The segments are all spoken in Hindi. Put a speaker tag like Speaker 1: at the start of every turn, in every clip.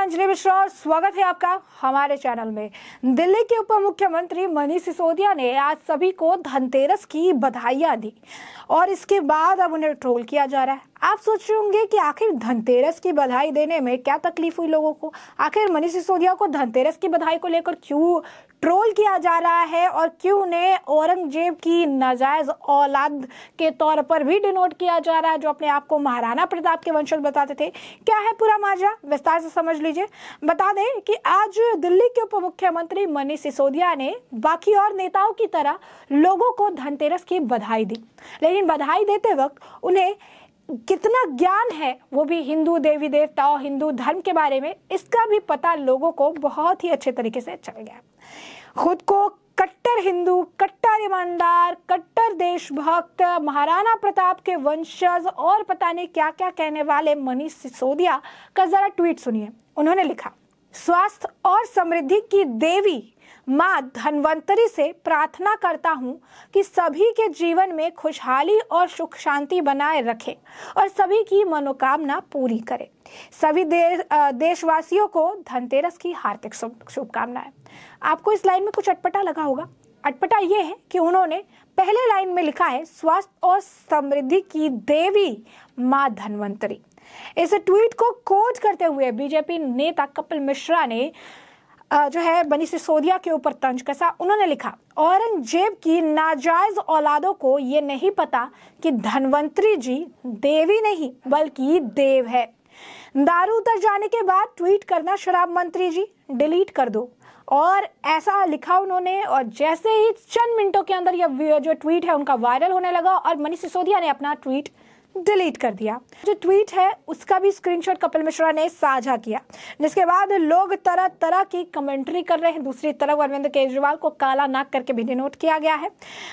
Speaker 1: अंजलि मिश्रा और स्वागत है आपका हमारे चैनल में। दिल्ली के उप मुख्यमंत्री मनीष सिसोदिया ने आज सभी को धनतेरस की बधाइयां दी और इसके बाद अब उन्हें ट्रोल किया जा रहा है। आप सोच रहे होंगे कि आखिर धनतेरस की बधाई देने में क्या तकलीफ हुई लोगों को, आखिर मनीष सिसोदिया को धनतेरस की बधाई को लेकर क्यों ट्रोल किया जा रहा है और क्यों उन्हें औरंगजेब की नाजायज औलाद के तौर पर भी डिनोट किया जा रहा है, जो अपने आप को महाराणा प्रताप के वंशज बताते थे। क्या है पूरा माजरा, विस्तार से समझ लीजिए। बता दें कि आज दिल्ली के उप मुख्यमंत्री मनीष सिसोदिया ने बाकी और नेताओं की तरह लोगों को धनतेरस की बधाई दी, लेकिन बधाई देते वक्त उन्हें कितना ज्ञान है वो भी हिंदू देवी देवता और हिंदू धर्म के बारे में, इसका भी पता लोगों को बहुत ही अच्छे तरीके से चल गया। खुद को कट्टर हिंदू, कट्टर ईमानदार, कट्टर देशभक्त, महाराणा प्रताप के वंशज और पता नहीं क्या क्या कहने वाले मनीष सिसोदिया का जरा ट्वीट सुनिए। उन्होंने लिखा, स्वास्थ्य और समृद्धि की देवी माँ धन्वंतरी से प्रार्थना करता हूँ कि सभी के जीवन में खुशहाली और सुख शांति बनाए रखे और सभी की मनोकामना पूरी करे। सभी देशवासियों को धनतेरस की हार्दिक शुभकामनाएं। आपको इस लाइन में कुछ अटपटा लगा होगा। अटपटा ये है कि उन्होंने पहले लाइन में लिखा है स्वास्थ्य और समृद्धि की देवी माँ धन्वंतरी। इस ट्वीट को कोट करते हुए बीजेपी नेता कपिल मिश्रा ने जो है मनीष सिसोदिया के ऊपर तंज कसा। उन्होंने लिखा, औरंगजेब की नाजायज औलादों को ये नहीं पता कि धन्वंतरी जी देवी नहीं बल्कि देव है। दारू उतर जाने के बाद ट्वीट करना शराब मंत्री जी डिलीट कर दो, और ऐसा लिखा उन्होंने। और जैसे ही चंद मिनटों के अंदर यह जो ट्वीट है उनका वायरल होने लगा और मनीष सिसोदिया ने अपना ट्वीट डिलीट कर दिया। जो ट्वीट है उसका भी स्क्रीनशॉट कपिल मिश्रा ने साझा किया, जिसके बाद लोग तरह तरह की कमेंट्री कर रहे हैं। दूसरी तरफ अरविंद केजरीवाल को काला नाक करके भी डिनोट किया गया है।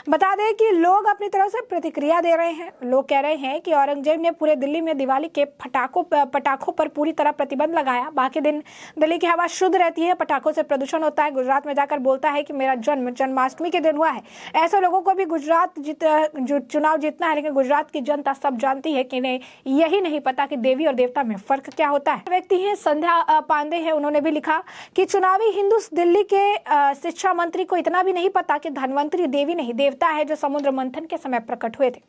Speaker 1: बता दें कि लोग अपनी तरफ से प्रतिक्रिया दे रहे हैं। लोग कह रहे हैं कि औरंगजेब ने पूरे दिल्ली में दिवाली के पटाखों पर पूरी तरह प्रतिबंध लगाया। बाकी दिन दिल्ली की हवा शुद्ध रहती है, पटाखों से प्रदूषण होता है। गुजरात में जाकर बोलता है कि मेरा जन्म जन्माष्टमी के दिन हुआ है। ऐसे लोगों को भी गुजरात चुनाव जीतना है, लेकिन गुजरात की जनता सब जानती है कि नहीं, यही नहीं पता कि देवी और देवता में फर्क क्या होता है। व्यक्ति हैं संध्या पांडे हैं, उन्होंने भी लिखा कि चुनावी हिंदू दिल्ली के शिक्षा मंत्री को इतना भी नहीं पता कि धन्वंतरी देवी नहीं देवता है जो समुद्र मंथन के समय प्रकट हुए थे।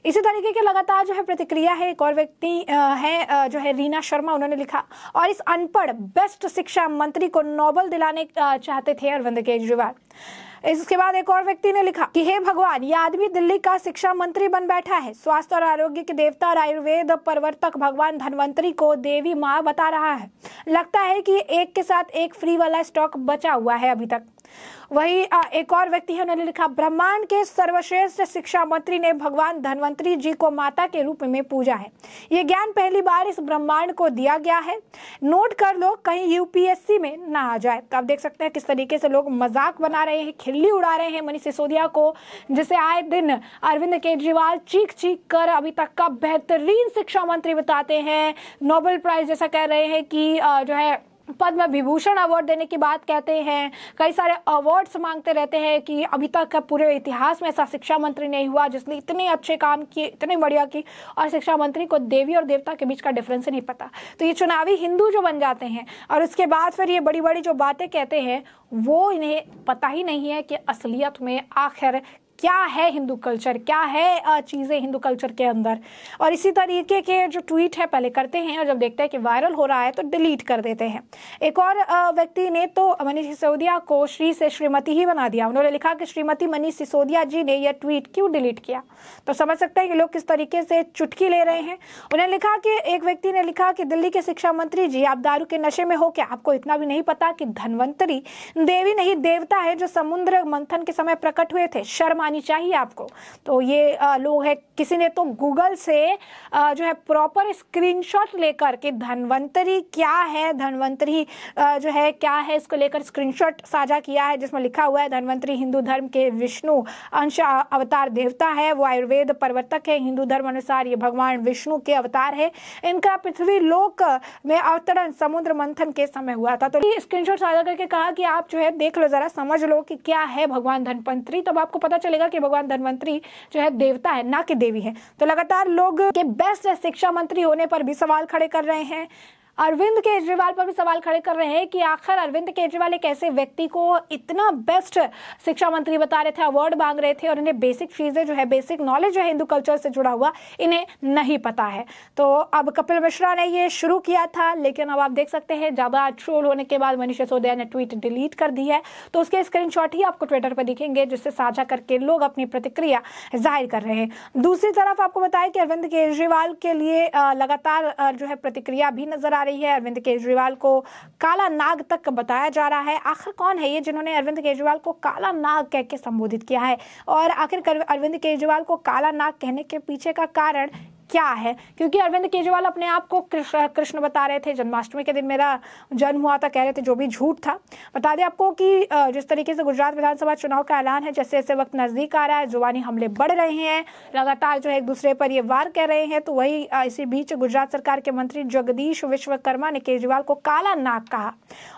Speaker 1: इसी तरीके के लगातार जो है प्रतिक्रिया है। एक और व्यक्ति है जो है रीना शर्मा, उन्होंने लिखा, और इस अनपढ़ बेस्ट शिक्षा मंत्री को नोबेल दिलाने चाहते थे अरविंद केजरीवाल। इसके बाद एक और व्यक्ति ने लिखा कि हे भगवान, यह आदमी दिल्ली का शिक्षा मंत्री बन बैठा है। स्वास्थ्य और आरोग्य के देवता और आयुर्वेद प्रवर्तक भगवान धन्वंतरी को देवी माँ बता रहा है। लगता है कि एक के साथ एक फ्री वाला स्टॉक बचा हुआ है अभी तक। वही एक और व्यक्ति है, उन्होंने लिखा, ब्रह्मांड के सर्वश्रेष्ठ शिक्षा मंत्री ने भगवान धन्वंतरी जी को माता के रूप में पूजा है। ये ज्ञान पहली बार इस ब्रह्मांड को दिया गया है। नोट कर लो, कहीं यूपीएससी में ना आ जाए। तो आप देख सकते हैं किस तरीके से लोग मजाक बना रहे हैं, खिल्ली उड़ा रहे हैं मनीष सिसोदिया को, जिसे आए दिन अरविंद केजरीवाल चीख चीख कर अभी तक का बेहतरीन शिक्षा मंत्री बताते हैं। नोबेल प्राइज जैसा कह रहे हैं कि जो है पद्म विभूषण अवार्ड देने की बात कहते हैं। कई सारे अवार्ड्स मांगते रहते हैं कि अभी तक का पूरे इतिहास में ऐसा शिक्षा मंत्री नहीं हुआ जिसने इतने अच्छे काम किए, इतने बढ़िया की, और शिक्षा मंत्री को देवी और देवता के बीच का डिफरेंस ही नहीं पता। तो ये चुनावी हिंदू जो बन जाते हैं और उसके बाद फिर ये बड़ी बड़ी जो बातें कहते हैं वो इन्हें पता ही नहीं है कि असलियत में आखिर क्या है हिंदू कल्चर, क्या है चीज़ें हिंदू कल्चर के अंदर। और इसी तरीके के जो ट्वीट है पहले करते हैं और जब देखते हैं कि वायरल हो रहा है तो डिलीट कर देते हैं। एक और व्यक्ति ने तो मनीष सिसोदिया को श्री से श्रीमती ही बना दिया। उन्होंने लिखा कि श्रीमती मनीष सिसोदिया जी ने यह ट्वीट क्यों डिलीट किया। तो समझ सकते हैं कि लोग किस तरीके से चुटकी ले रहे हैं। उन्होंने लिखा कि एक व्यक्ति ने लिखा कि दिल्ली के शिक्षा मंत्री जी, आप दारू के नशे में हो क्या? आपको इतना भी नहीं पता कि धन्वंतरी देवी नहीं देवता है जो समुद्र मंथन के समय प्रकट हुए थे? शर्म आनी चाहिए आपको। तो ये लोग है, किसी ने तो गूगल से जो है प्रॉपर स्क्रीनशॉट लेकर के धन्वंतरी क्या है, धन्वंतरी जो है क्या है, इसको लेकर स्क्रीनशॉट साझा किया है, जिसमें लिखा हुआ है धन्वंतरी हिंदू धर्म के विष्णु अंश अवतार देवता है, वो आयुर्वेद प्रवर्तक है। हिंदू धर्म अनुसार ये भगवान विष्णु के अवतार है। इनका पृथ्वी लोक में अवतरण समुद्र मंथन के समय हुआ था। तो स्क्रीनशॉट साझा करके कहा कि आप जो है देख लो, जरा समझ लो कि क्या है भगवान धन्वंतरी, तब आपको पता चलेगा कि भगवान धन्वंतरी जो है देवता है, ना कि देवी है। तो लगातार लोग के बेस्ट शिक्षा मंत्री होने पर भी सवाल खड़े कर रहे हैं। अरविंद केजरीवाल पर भी सवाल खड़े कर रहे हैं कि आखिर अरविंद केजरीवाल एक ऐसे व्यक्ति को इतना बेस्ट शिक्षा मंत्री बता रहे थे, अवार्ड मांग रहे थे, और इन्हें बेसिक चीजें जो है, बेसिक नॉलेज जो है हिंदू कल्चर से जुड़ा हुआ, इन्हें नहीं पता है। तो अब कपिल मिश्रा ने ये शुरू किया था, लेकिन अब आप देख सकते हैं ज्यादा ट्रोल होने के बाद मनीष सिसोदिया ने ट्वीट डिलीट कर दी है। तो उसके स्क्रीनशॉट ही आपको ट्विटर पर दिखेंगे, जिससे साझा करके लोग अपनी प्रतिक्रिया जाहिर कर रहे हैं। दूसरी तरफ आपको बताएं कि अरविंद केजरीवाल के लिए लगातार जो है प्रतिक्रिया भी नजर आ रही है। अरविंद केजरीवाल को काला नाग तक बताया जा रहा है। आखिर कौन है ये जिन्होंने अरविंद केजरीवाल को काला नाग कह के संबोधित किया है, और आखिर अरविंद केजरीवाल को काला नाग कहने के पीछे का कारण क्या है? क्योंकि अरविंद केजरीवाल अपने आप को कृष्ण बता रहे थे। जन्माष्टमी के दिन मेरा जन्म हुआ था कह रहे थे, जो भी झूठ था। बता दें आपको कि जिस तरीके से गुजरात विधानसभा चुनाव का ऐलान है, जैसे जैसे वक्त नजदीक आ रहा है, जुबानी हमले बढ़ रहे हैं, लगातार जो है एक दूसरे पर ये वार कर रहे हैं। तो वही इसी बीच गुजरात सरकार के मंत्री जगदीश विश्वकर्मा ने केजरीवाल को काला नाग कहा।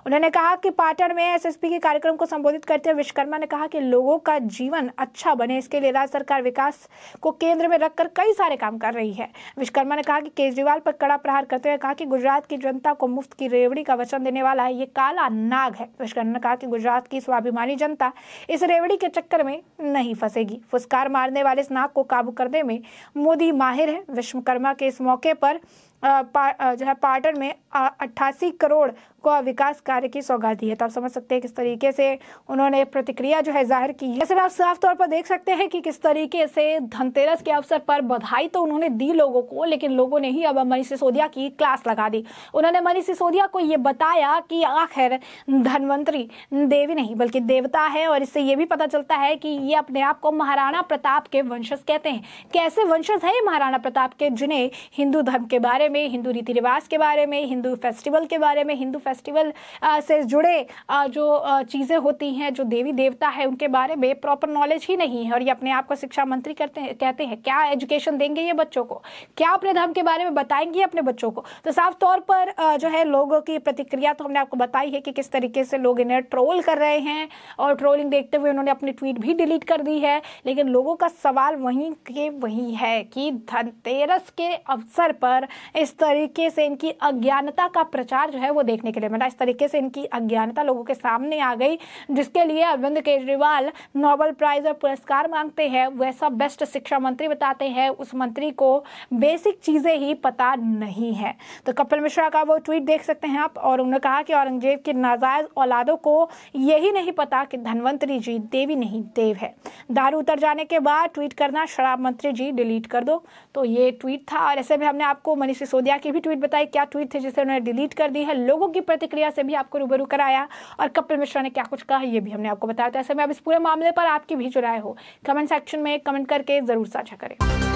Speaker 1: उन्होंने कहा कि पाटन में एसएसपी के कार्यक्रम को संबोधित करते हुए विश्वकर्मा ने कहा कि लोगों का जीवन अच्छा बने, इसके लिए राज्य सरकार विकास को केंद्र में रखकर कई सारे काम कर रही है। विश्वकर्मा ने कहा कि केजरीवाल पर कड़ा प्रहार करते हुए कहा कि गुजरात की जनता को मुफ्त की रेवड़ी का वचन देने वाला है, ये काला नाग है। विश्वकर्मा ने कहा कि गुजरात की स्वाभिमानी जनता इस रेवड़ी के चक्कर में नहीं फंसेगी। फुसकार मारने वाले इस नाग को काबू करने में मोदी माहिर है। विश्वकर्मा के इस मौके पर जो है पाटन में 88 करोड़ को विकास कार्य की सौगात दी है। तो आप समझ सकते हैं किस तरीके से उन्होंने प्रतिक्रिया जो है जाहिर की है। ऐसे में आप साफ तौर पर देख सकते हैं कि किस तरीके से धनतेरस के अवसर पर बधाई तो उन्होंने दी लोगों को, लेकिन लोगों ने ही अब मनीष सिसोदिया की क्लास लगा दी। उन्होंने मनीष सिसोदिया को ये बताया कि आखिर धनवंतरी देवी नहीं बल्कि देवता है, और इससे ये भी पता चलता है कि ये अपने आप को महाराणा प्रताप के वंशज कहते हैं। कैसे वंशज है महाराणा प्रताप के, जिन्हें हिंदू धर्म के बारे में, हिंदू रीति रिवाज के बारे में, हिंदू फेस्टिवल के बारे में, हिंदू फेस्टिवल से जुड़े जो चीजें होती हैं, जो देवी देवता है, उनके बारे में प्रॉपर नॉलेज ही नहीं है। और ये अपने आप को शिक्षा मंत्री कहते हैं। क्या एजुकेशन देंगे ये बच्चों को? क्या अपने धर्म के बारे में बताएंगे अपने बच्चों को? तो साफ तौर पर जो है लोगों की प्रतिक्रिया तो हमने आपको बताई है कि किस तरीके से लोग इन्हें ट्रोल कर रहे हैं, और ट्रोलिंग देखते हुए उन्होंने अपनी ट्वीट भी डिलीट कर दी है। लेकिन लोगों का सवाल वहीं के वहीं है कि धनतेरस के अवसर पर इस तरीके से इनकी अज्ञानता का प्रचार जो है वो देखने के लिए मिला। इस तरीके से इनकी अज्ञानता लोगों के सामने आ गई, जिसके लिए अरविंद केजरीवाल नोबेल प्राइज और पुरस्कार मांगते हैं, वैसा बेस्ट शिक्षा मंत्री बताते हैं, उस मंत्री को बेसिक चीजें ही पता नहीं है। तो कपिल मिश्रा का वो ट्वीट देख सकते हैं आप, और उन्होंने कहा कि औरंगजेब की नाजायज औलादों को यही नहीं पता कि धनवंतरी जी देवी नहीं देव है। दारू उतर जाने के बाद ट्वीट करना, शराब मंत्री जी डिलीट कर दो। तो ये ट्वीट था, और ऐसे में हमने आपको मनीष सिसोदिया की भी ट्वीट बताई, क्या ट्वीट थे जिसे उन्होंने डिलीट कर दी है। लोगों की प्रतिक्रिया से भी आपको रूबरू कराया, और कपिल मिश्रा ने क्या कुछ कहा ये भी हमने आपको बताया। तो ऐसे में अब इस पूरे मामले पर आपकी भी जो राय हो, कमेंट सेक्शन में कमेंट करके जरूर साझा करें।